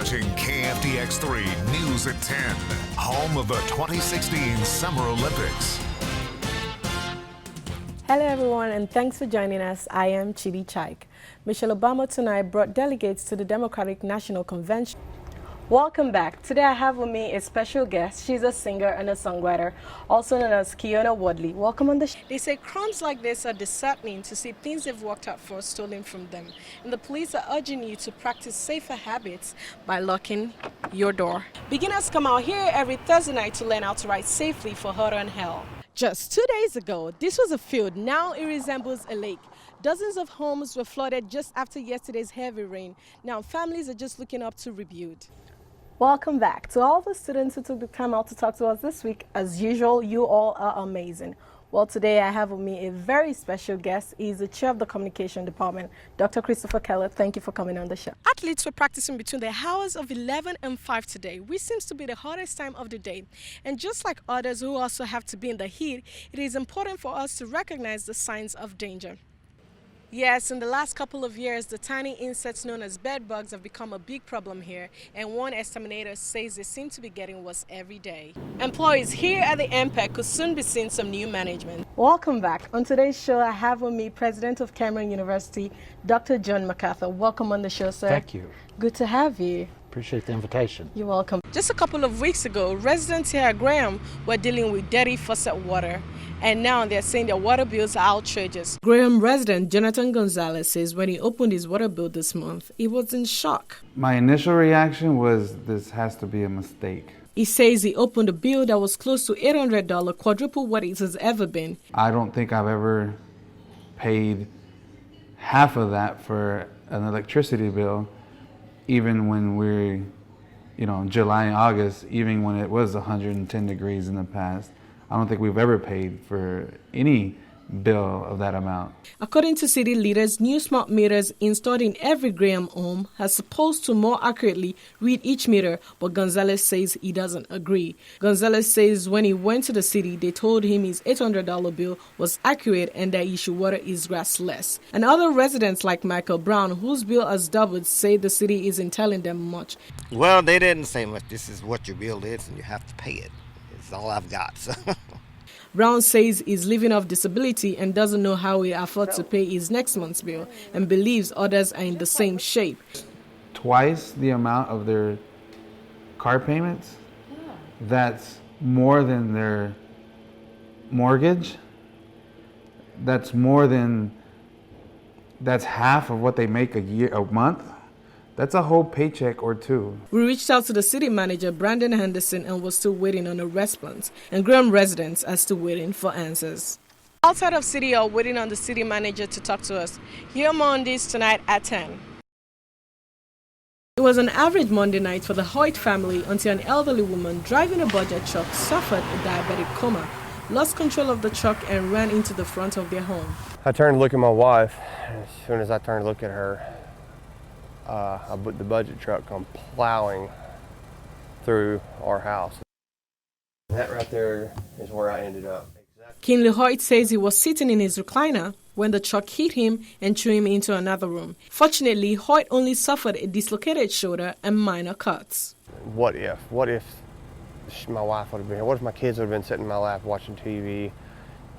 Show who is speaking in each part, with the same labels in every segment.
Speaker 1: watching KFDX-3 News at 10, home of the 2016 Summer Olympics.
Speaker 2: Hello everyone, and thanks for joining us. I am Chidi Chaik. Michelle Obama tonight brought delegates to the Democratic National Convention. Welcome back. Today I have with me a special guest. She's a singer and a songwriter, also known as Kiona Wadley. Welcome on the show. They say crimes like this are disheartening to see things they've worked out for stolen from them. And the police are urging you to practice safer habits by locking your door. Beginners come out here every Thursday night to learn how to ride safely for hotter and hell. Just 2 days ago, this was a field. Now it resembles a lake. Dozens of homes were flooded just after yesterday's heavy rain. Now families are just looking up to rebuild. Welcome back. To all the students who took the time out to talk to us this week, as usual, you all are amazing. Well, today I have with me a very special guest. He's the chair of the communication department, Dr. Christopher Keller. Thank you for coming on the show. Athletes were practicing between the hours of 11 and 5 today, which seems to be the hottest time of the day. And just like others who also have to be in the heat, it is important for us to recognize the signs of danger. Yes, in the last couple of years, the tiny insects known as bed bugs have become a big problem here, and one exterminator says they seem to be getting worse every day. Employees here at the MPEC could soon be seeing some new management. Welcome back. On today's show, I have with me President of Cameron University, Dr. John MacArthur. Welcome on the show, sir.
Speaker 3: Thank you.
Speaker 2: Good to have you.
Speaker 3: Appreciate the invitation.
Speaker 2: You're welcome. Just a couple of weeks ago, residents here at Graham were dealing with dirty faucet water, and now they're saying their water bills are outrageous. Graham resident Jonathan Gonzalez says when he opened his water bill this month, he was in shock.
Speaker 4: My initial reaction was this has to be a mistake.
Speaker 2: He says he opened a bill that was close to $800, quadruple what it has ever been.
Speaker 4: I don't think I've ever paid half of that for an electricity bill, even when we're, July and August, even when it was 110 degrees in the past. I don't think we've ever paid for any bill of that amount.
Speaker 2: According to city leaders, new smart meters installed in every Graham home are supposed to more accurately read each meter, but Gonzalez says he doesn't agree. Gonzalez says when he went to the city, they told him his $800 bill was accurate and that he should water his grass less. And other residents like Michael Brown, whose bill has doubled, say the city isn't telling them much.
Speaker 5: Well, they didn't say much. This is what your bill is and you have to pay it. It's all I've got. So.
Speaker 2: Brown says he's living off disability and doesn't know how he'll afford to pay his next month's bill and believes others are in the same shape.
Speaker 4: Twice the amount of their car payments, that's more than their mortgage, that's half of what they make a month. That's a whole paycheck or two.
Speaker 2: We reached out to the city manager, Brandon Henderson, and was still waiting on a response. And Graham residents are still waiting for answers. Outside of City Hall, waiting on the city manager to talk to us. Here more on this tonight at 10. It was an average Monday night for the Hoyt family until an elderly woman driving a budget truck suffered a diabetic coma, lost control of the truck, and ran into the front of their home.
Speaker 6: I turned to look at my wife, and as soon as I turned to look at her, the budget truck come plowing through our house. That right there is where I ended up.
Speaker 2: Kinley Hoyt says he was sitting in his recliner when the truck hit him and threw him into another room. Fortunately, Hoyt only suffered a dislocated shoulder and minor cuts.
Speaker 6: What if my wife would have been here? What if my kids would have been sitting in my lap watching TV?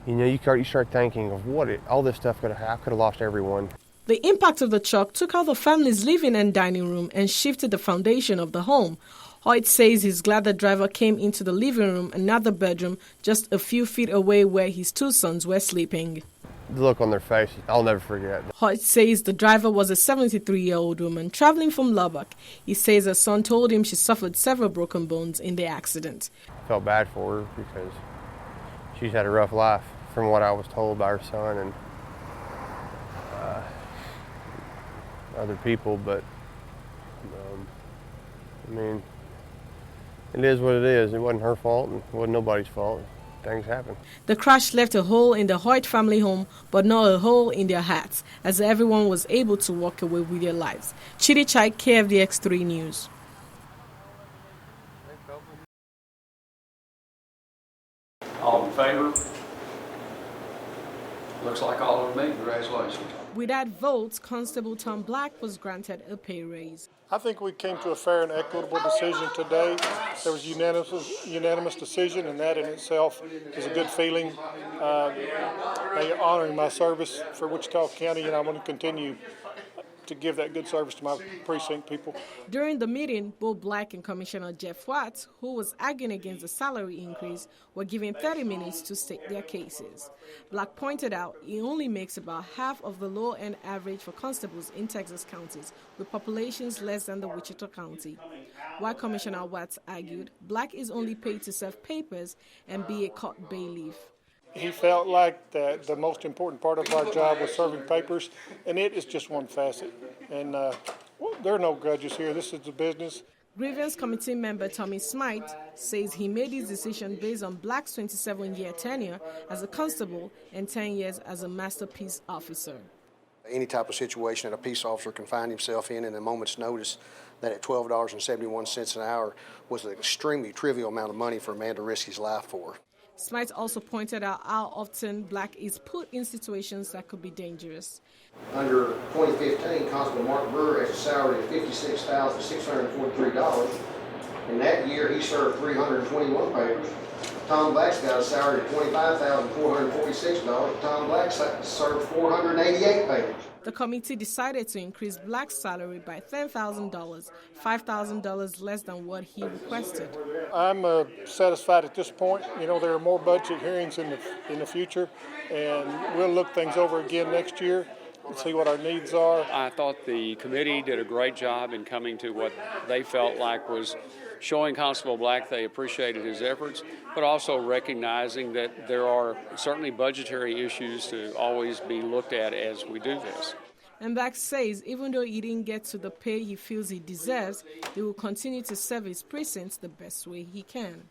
Speaker 6: You start thinking of all this stuff I could have lost everyone.
Speaker 2: The impact of the truck took out the family's living and dining room and shifted the foundation of the home. Hoyt says he's glad the driver came into the living room, another bedroom, just a few feet away where his two sons were sleeping.
Speaker 6: The look on their faces, I'll never forget.
Speaker 2: Hoyt says the driver was a 73-year-old woman traveling from Lubbock. He says her son told him she suffered several broken bones in the accident.
Speaker 6: I felt bad for her because she's had a rough life from what I was told by her son and other people, but it is what it is. It wasn't her fault and it wasn't nobody's fault. Things happen. The crash left a hole in the Hoyt family home, but not a hole in their hearts, as everyone was able to walk away with their lives. Chidi Chai, KFDX-3 News.
Speaker 7: All in favor? Looks like all of me. Congratulations.
Speaker 2: With that vote, Constable Tom Black was granted a pay raise.
Speaker 3: I think we came to a fair and equitable decision today. There was a unanimous decision, and that in itself is a good feeling. They honoring my service for Wichita County, and I want to continue to give that good service to my precinct people.
Speaker 2: During the meeting, both Black and Commissioner Jeff Watts, who was arguing against the salary increase, were given 30 minutes to state their cases. Black pointed out he only makes about half of the low-end average for constables in Texas counties, with populations less than the Wichita County. While Commissioner Watts argued Black is only paid to serve papers and be a court bailiff.
Speaker 3: He felt like that the most important part of our job was serving papers, and it is just one facet. And there are no grudges here. This is the business.
Speaker 2: Grievance Committee member Tommy Smythe says he made his decision based on Black's 27-year tenure as a constable and 10 years as a master peace officer.
Speaker 7: Any type of situation that a peace officer can find himself in a moment's notice, that at $12.71 an hour was an extremely trivial amount of money for a man to risk his life for.
Speaker 2: Smythe also pointed out how often Black is put in situations that could be dangerous.
Speaker 7: Under 2015, Constable Mark Brewer has a salary of $56,643. In that year, he served 321 papers. Tom Black's got a salary of $25,446. Tom Black served 488 papers.
Speaker 2: The committee decided to increase Black's salary by $10,000, $5,000 less than what he requested.
Speaker 3: I'm satisfied at this point. You know, there are more budget hearings in the future, and we'll look things over again next year and see what our needs are.
Speaker 8: I thought the committee did a great job in coming to what they felt like was showing Constable Black they appreciated his efforts, but also recognizing that there are certainly budgetary issues to always be looked at as we do this.
Speaker 2: And Black says even though he didn't get to the pay he feels he deserves, he will continue to serve his precincts the best way he can.